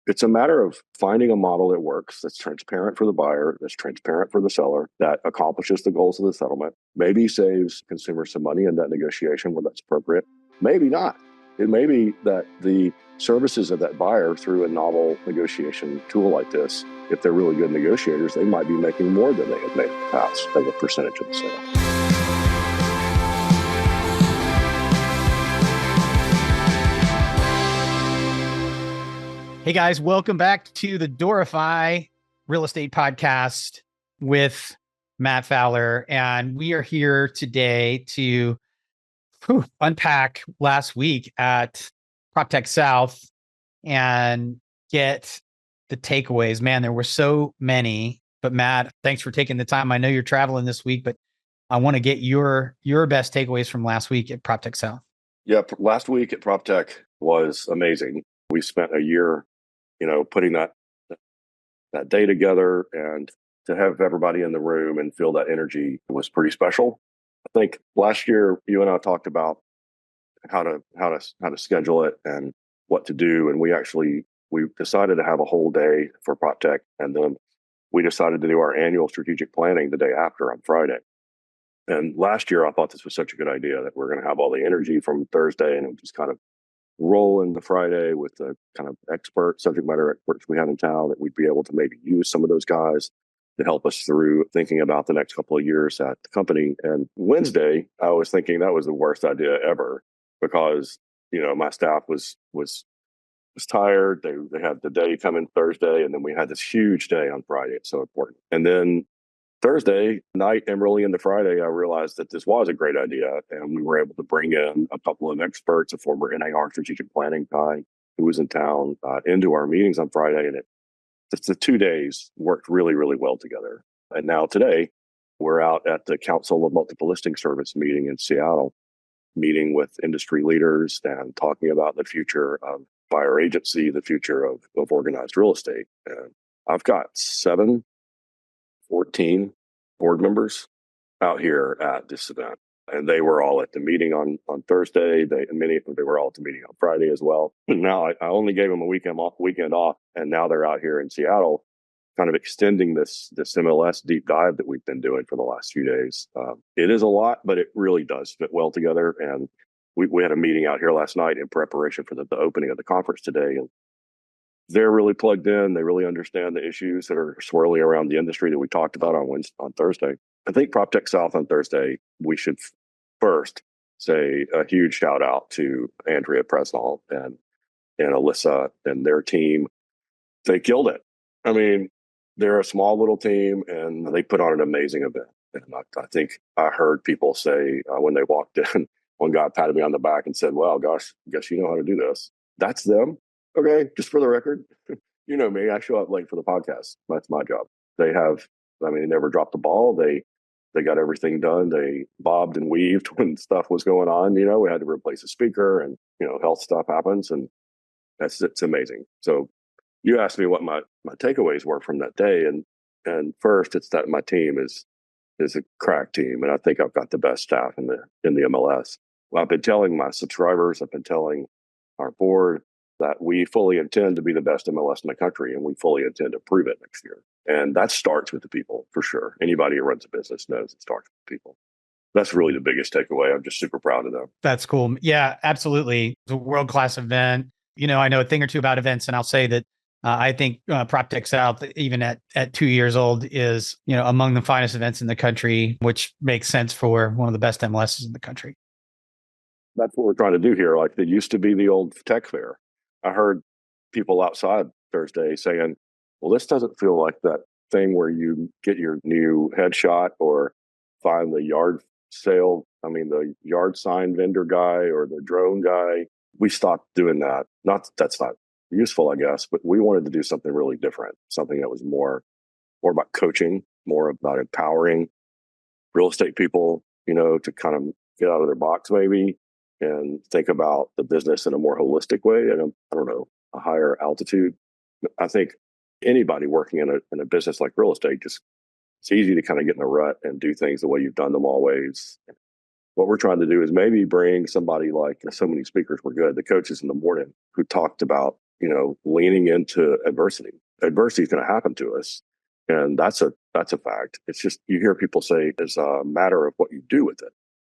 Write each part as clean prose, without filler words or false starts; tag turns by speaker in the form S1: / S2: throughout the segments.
S1: It's a matter of finding a model that works, that's transparent for the buyer, that's transparent for the seller, that accomplishes the goals of the settlement, maybe saves consumers some money in that negotiation when that's appropriate, maybe not. It may be that the services of that buyer through a novel negotiation tool like this, if they're really good negotiators, they might be making more than they had made in the past as a percentage of the sale.
S2: Hey guys, welcome back to the Doorify Real Estate Podcast with Matt Fowler. And we are here today to unpack last week at PropTech South and get the takeaways. Man, there were so many. But Matt, thanks for taking the time. I know you're traveling this week, but I want to get your best takeaways from last week at PropTech South.
S1: Yep. Last week at PropTech was amazing. We spent a year putting that day together, and to have everybody in the room and feel that energy was pretty special. I think last year you and I talked about how to schedule it and what to do, and we decided to have a whole day for PropTech, and then we decided to do our annual strategic planning the day after on Friday. And last year I thought this was such a good idea that we're going to have all the energy from Thursday, and it just kind of roll into Friday with the kind of subject matter experts we have in town, that we'd be able to maybe use some of those guys to help us through thinking about the next couple of years at the company. And Wednesday, I was thinking that was the worst idea ever because, my staff was tired. They had the day come in Thursday, and then we had this huge day on Friday. It's so important. And then Thursday night and really into Friday, I realized that this was a great idea. And we were able to bring in a couple of experts, a former NAR strategic planning guy who was in town, into our meetings on Friday. And the 2 days worked really, really well together. And now today, we're out at the Council of Multiple Listing Service meeting in Seattle, meeting with industry leaders and talking about the future of buyer agency, the future of organized real estate. And I've got 14 board members out here at this event. And they were all at the meeting on Thursday. They were all at the meeting on Friday as well. And now I only gave them a weekend off, and now they're out here in Seattle, kind of extending this MLS deep dive that we've been doing for the last few days. It is a lot, but it really does fit well together. And we had a meeting out here last night in preparation for the opening of the conference today, and they're really plugged in. They really understand the issues that are swirling around the industry that we talked about on Thursday. I think PropTech South on Thursday, we should first say a huge shout out to Andrea Presnall and Alyssa and their team. They killed it. I mean, they're a small little team, and they put on an amazing event. And I think I heard people say when they walked in, one guy patted me on the back and said, "Wow, gosh, I guess you know how to do this." That's them. Okay, just for the record, you know me, I show up late for the podcast. That's my job. They never dropped the ball. They got everything done. They bobbed and weaved when stuff was going on. We had to replace a speaker, and, health stuff happens, and it's amazing. So you asked me what my takeaways were from that day. And first, it's that my team is a crack team. And I think I've got the best staff in the MLS. Well, I've been telling my subscribers, I've been telling our board, that we fully intend to be the best MLS in the country, and we fully intend to prove it next year. And that starts with the people, for sure. Anybody who runs a business knows it starts with people. That's really the biggest takeaway. I'm just super proud of them.
S2: That's cool. Yeah, absolutely. It's a world-class event. I know a thing or two about events, and I'll say that I think PropTech South, even at 2 years old, is among the finest events in the country, which makes sense for one of the best MLSs in the country.
S1: That's what we're trying to do here. Like, it used to be the old tech fair. I heard people outside Thursday saying, well, this doesn't feel like that thing where you get your new headshot or find the yard sign vendor guy or the drone guy. We stopped doing that. Not that that's not useful, I guess, but we wanted to do something really different, something that was more about coaching, more about empowering real estate people, to kind of get out of their box maybe and think about the business in a more holistic way and a higher altitude. I think anybody working in a business like real estate, it's easy to kind of get in a rut and do things the way you've done them always. What we're trying to do is maybe bring somebody like, so many speakers were good, the coaches in the morning who talked about, leaning into adversity. Adversity is going to happen to us. And that's a fact. It's just, you hear people say it's a matter of what you do with it.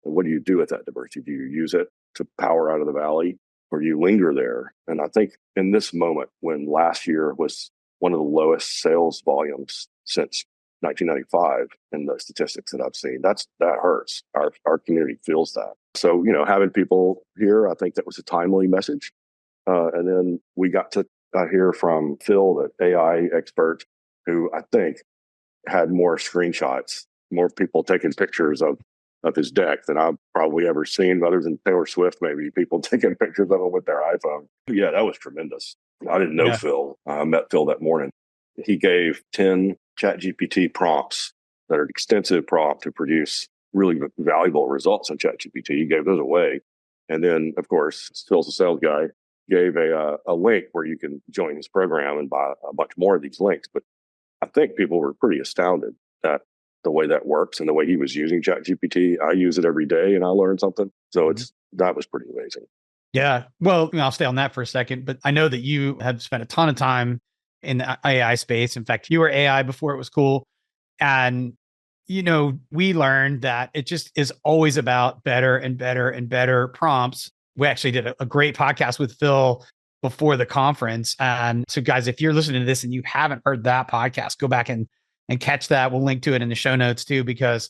S1: And what do you do with that diversity? Do you use it to power out of the valley, or do you linger there? And I think in this moment, when last year was one of the lowest sales volumes since 1995 in the statistics that I've seen, that hurts. Our community feels that. So, having people here, I think that was a timely message. And then we got to hear from Phil, the AI expert, who I think had more screenshots, more people taking pictures of his deck than I've probably ever seen, other than Taylor Swift, maybe people taking pictures of him with their iPhone. Yeah, that was tremendous. I didn't know Phil. I met Phil that morning. He gave 10 ChatGPT prompts that are extensive prompt to produce really valuable results in ChatGPT. He gave those away. And then, of course, Phil's a sales guy, gave a link where you can join his program and buy a bunch more of these links. But I think people were pretty astounded at the way that works and the way he was using ChatGPT. I use it every day and I learned something. So that was pretty amazing.
S2: Yeah. Well, I'll stay on that for a second, but I know that you have spent a ton of time in the AI space. In fact, you were AI before it was cool. And, we learned that it just is always about better and better and better prompts. We actually did a great podcast with Phil before the conference. And so guys, if you're listening to this and you haven't heard that podcast, go back and catch that. We'll link to it in the show notes too, because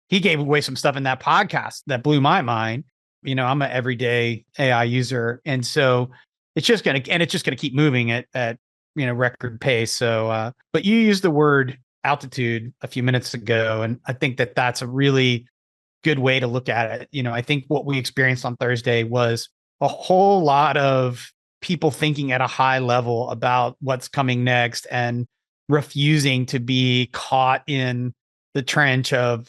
S2: he gave away some stuff in that podcast that blew my mind. I'm an everyday AI user. And so it's just going to keep moving at record pace. So, but you used the word altitude a few minutes ago. And I think that that's a really good way to look at it. I think what we experienced on Thursday was a whole lot of people thinking at a high level about what's coming next and refusing to be caught in the trench of,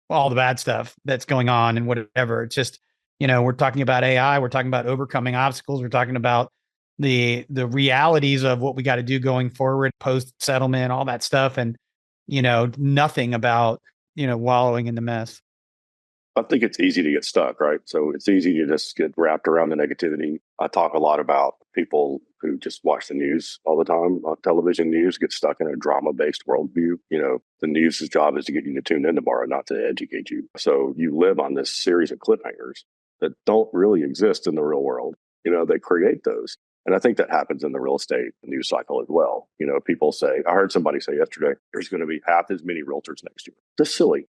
S2: all the bad stuff that's going on and whatever. It's just, we're talking about AI, we're talking about overcoming obstacles, we're talking about the realities of what we got to do going forward, post settlement, all that stuff. And, nothing about, wallowing in the mess.
S1: I think it's easy to get stuck, right? So it's easy to just get wrapped around the negativity. I talk a lot about people who just watch the news all the time, television news, get stuck in a drama-based worldview. The news's job is to get you to tune in tomorrow, not to educate you. So you live on this series of cliffhangers that don't really exist in the real world. They create those. And I think that happens in the real estate news cycle as well. People say, I heard somebody say yesterday, there's going to be half as many realtors next year. Just silly,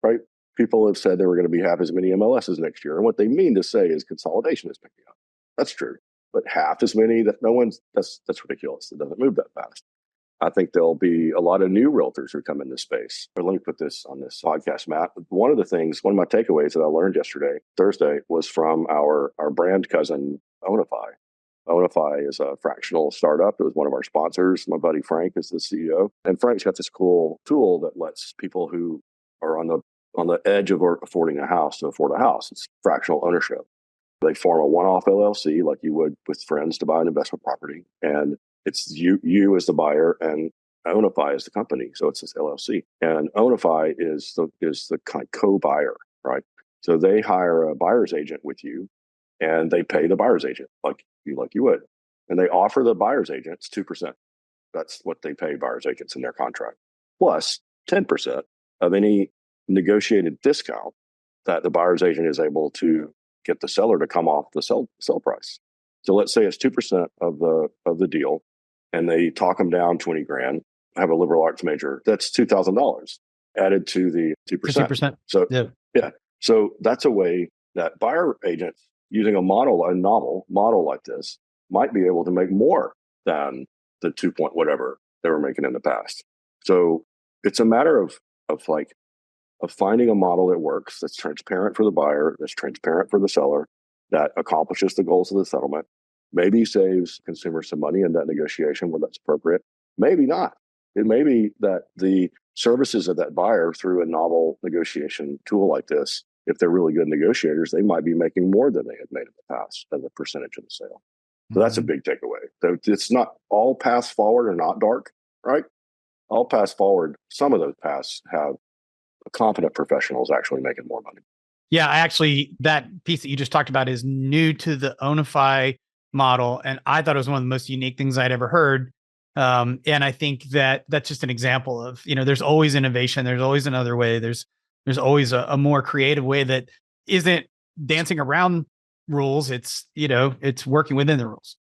S1: right? People have said there were going to be half as many MLSs next year. And what they mean to say is consolidation is picking up. That's true. But half as many, that's ridiculous. It doesn't move that fast. I think there'll be a lot of new realtors who come in this space. But let me put this on this podcast, Matt. One of my takeaways that I learned yesterday, Thursday, was from our brand cousin, Doorify. Doorify is a fractional startup. It was one of our sponsors. My buddy Frank is the CEO. And Frank's got this cool tool that lets people who are on the edge of affording a house to afford a house. It's fractional ownership. They form a one-off LLC like you would with friends to buy an investment property. And it's you as the buyer and Ownify is the company. So it's this LLC. And Ownify is the kind of co-buyer, right? So they hire a buyer's agent with you and they pay the buyer's agent like you would. And they offer the buyer's agents 2%. That's what they pay buyer's agents in their contract. Plus 10% of any negotiated discount that the buyer's agent is able to get the seller to come off the sell price. So let's say it's 2% of the deal, and they talk them down 20 grand. Have a liberal arts major. That's $2,000 added to the 2%.
S2: 2%.
S1: So yeah. So that's a way that buyer agents using a novel model like this might be able to make more than the 2 point whatever they were making in the past. So it's a matter of finding a model that works, that's transparent for the buyer, that's transparent for the seller, that accomplishes the goals of the settlement, maybe saves consumers some money in that negotiation when that's appropriate, maybe not. It may be that the services of that buyer through a novel negotiation tool like this, if they're really good negotiators, they might be making more than they had made in the past as a percentage of the sale. So that's a big takeaway. It's not all paths forward are not dark, right? All paths forward, some of those paths have competent professionals actually making more money.
S2: Yeah, that piece that you just talked about is new to the Ownify model. And I thought it was one of the most unique things I'd ever heard. And I think that that's just an example of, there's always innovation. There's always another way. There's always a more creative way that isn't dancing around rules. It's working within the rules.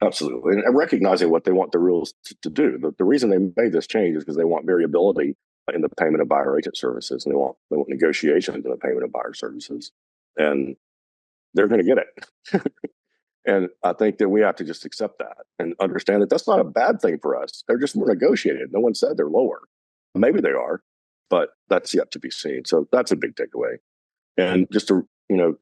S1: Absolutely. And recognizing what they want the rules to do. The reason they made this change is because they want variability in the payment of buyer agent services, and they want negotiations in the payment of buyer services. And they're going to get it. And I think that we have to just accept that and understand that that's not a bad thing for us. They're just more negotiated. No one said they're lower. Maybe they are, but that's yet to be seen. So that's a big takeaway. And just to,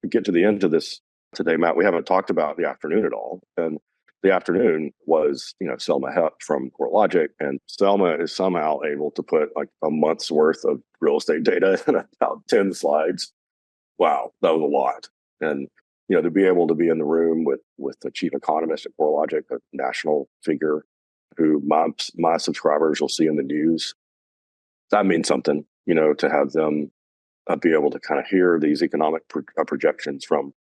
S1: get to the end of this today, Matt, we haven't talked about the afternoon at all. And the afternoon was, Selma Hepp from CoreLogic, and Selma is somehow able to put like a month's worth of real estate data in about 10 slides. Wow, that was a lot. And to be able to be in the room with the chief economist at CoreLogic, a national figure who my subscribers will see in the news, that means something, to have them be able to kind of hear these economic projections from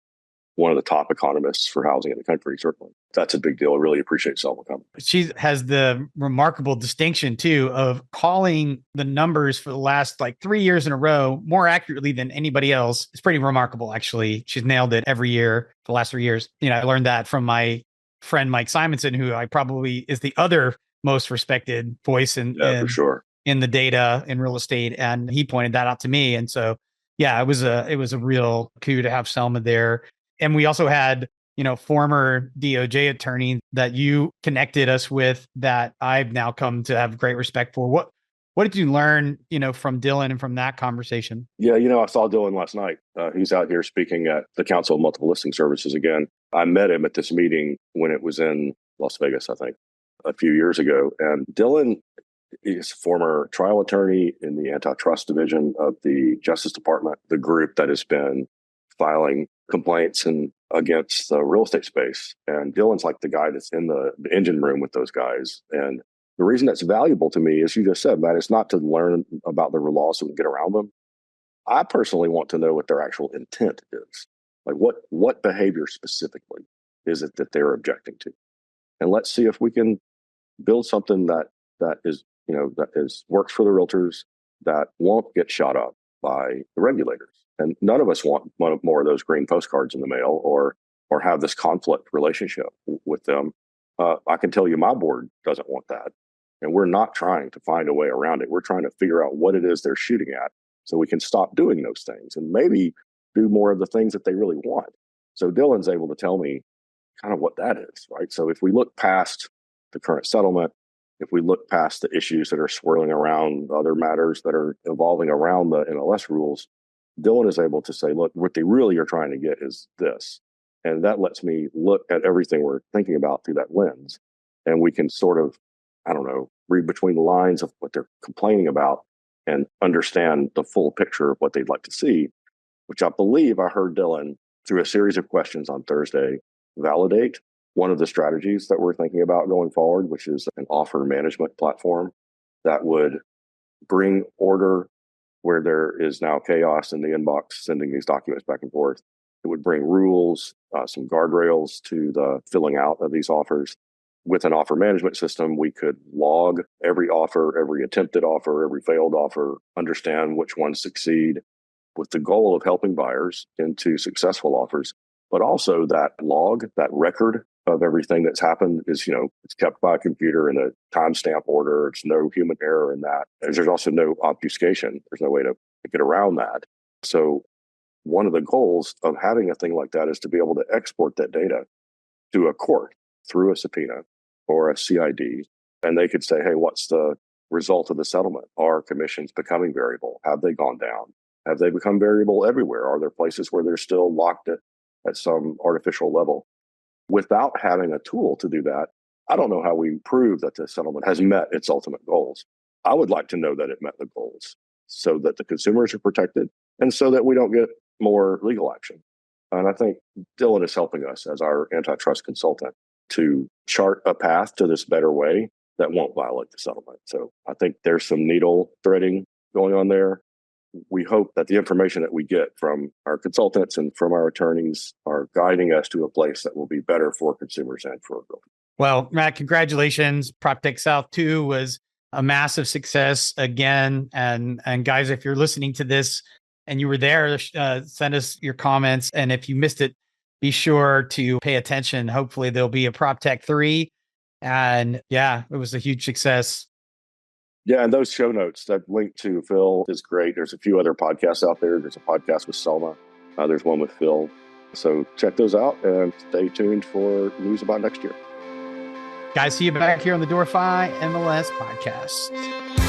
S1: one of the top economists for housing in the country. Certainly, that's a big deal. I really appreciate Selma coming.
S2: She has the remarkable distinction too of calling the numbers for the last 3 years in a row more accurately than anybody else. It's pretty remarkable, actually. She's nailed it every year for the last 3 years. I learned that from my friend Mike Simonson, who I probably is the other most respected voice
S1: for sure
S2: in the data in real estate, and he pointed that out to me. And so, yeah, it was a real coup to have Selma there. And we also had, former DOJ attorney that you connected us with that I've now come to have great respect for. What did you learn, from Dylan and from that conversation?
S1: Yeah, I saw Dylan last night. He's out here speaking at the Council of Multiple Listing Services again. I met him at this meeting when it was in Las Vegas, I think, a few years ago. And Dylan is a former trial attorney in the antitrust division of the Justice Department, the group that has been filing complaints and against the real estate space. And Dylan's like the guy that's in the engine room with those guys. And the reason that's valuable to me, as you just said, Matt, it's not to learn about the laws so we can get around them. I personally want to know what their actual intent is. Like what behavior specifically is it that they're objecting to? And let's see if we can build something that is, works for the realtors, that won't get shot up by the regulators. And none of us want more of those green postcards in the mail or have this conflict relationship with them. I can tell you my board doesn't want that. And we're not trying to find a way around it. We're trying to figure out what it is they're shooting at so we can stop doing those things and maybe do more of the things that they really want. So Dylan's able to tell me kind of what that is, right? So if we look past the current settlement, if we look past the issues that are swirling around, other matters that are evolving around the NLS rules, Dylan is able to say, look, what they really are trying to get is this. And that lets me look at everything we're thinking about through that lens. And we can sort of, read between the lines of what they're complaining about and understand the full picture of what they'd like to see, which I believe I heard Dylan, through a series of questions on Thursday, validate one of the strategies that we're thinking about going forward, which is an offer management platform that would bring order where there is now chaos in the inbox, sending these documents back and forth. It would bring rules, some guardrails to the filling out of these offers. With an offer management system, we could log every offer, every attempted offer, every failed offer, understand which ones succeed, with the goal of helping buyers into successful offers. But also that log, that record of everything that's happened is, it's kept by a computer in a timestamp order. It's no human error in that. There's also no obfuscation. There's no way to get around that. So one of the goals of having a thing like that is to be able to export that data to a court through a subpoena or a CID. And they could say, hey, what's the result of the settlement? Are commissions becoming variable? Have they gone down? Have they become variable everywhere? Are there places where they're still locked at some artificial level? Without having a tool to do that, I don't know how we prove that the settlement has met its ultimate goals. I would like to know that it met the goals so that the consumers are protected and so that we don't get more legal action. And I think Dylan is helping us as our antitrust consultant to chart a path to this better way that won't violate the settlement. So I think there's some needle threading going on there. we hope that the information that we get from our consultants and from our attorneys are guiding us to a place that will be better for consumers and for realtors.
S2: Well, Matt, congratulations. PropTech South 2 was a massive success again. And guys, if you're listening to this and you were there, send us your comments. And if you missed it, be sure to pay attention. Hopefully there'll be a PropTech 3. And yeah, it was a huge success.
S1: Yeah, and those show notes, that link to Phil is great. There's a few other podcasts out there. There's a podcast with Selma. There's one with Phil. So check those out and stay tuned for news about next year.
S2: Guys, see you back here on the Doorify MLS podcast.